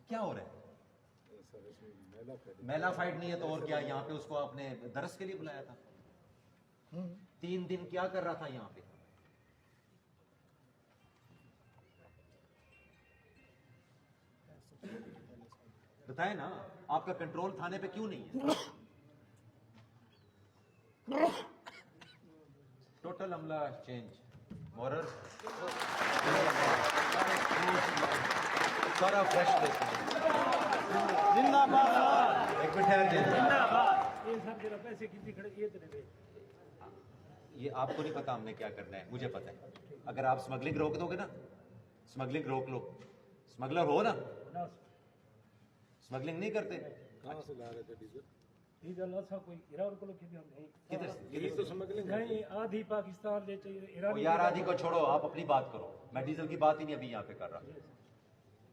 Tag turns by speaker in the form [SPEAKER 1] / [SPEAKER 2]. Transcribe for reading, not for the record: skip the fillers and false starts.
[SPEAKER 1] क्या हो रहा है? मेला फाइट नहीं है तो और क्या? यहाँ पे उसको आपने दरस के लिए बुलाया था। 3 दिन क्या कर रहा था यहाँ पे? बताए ना, आपका कंट्रोल थाने पे क्यों नहीं है? टोटल अमला चेंज, मोरर सारा फ्रेश
[SPEAKER 2] जिंदाबाद।
[SPEAKER 1] एक मिनट ठहर जाइए।
[SPEAKER 2] जिंदाबाद। ये सब जरा पैसे कितनी खड़े ये तेरे पे।
[SPEAKER 1] ये आपको नहीं पता हमने क्या करना है, मुझे पता है। अगर आप स्मगलिंग रोक दोगे ना, स्मगलिंग रोक लो। स्मगलर हो ना? स्मगलिंग नहीं करते?
[SPEAKER 3] कहाँ से ला रहे थे डीजल?
[SPEAKER 2] डीजल अच्छा कोई ईरान को लोग किधर नहीं
[SPEAKER 1] किधर से?
[SPEAKER 3] ये तो स्मगलिंग
[SPEAKER 2] नहीं, आधी पाकिस्तान ले चाहिए
[SPEAKER 1] ओ
[SPEAKER 2] ईरान।
[SPEAKER 1] यार आदि को छोड़ो, आप अपनी बात करो। मैं डीजल की बात ही नहीं अभी यहाँ पे कर रहा।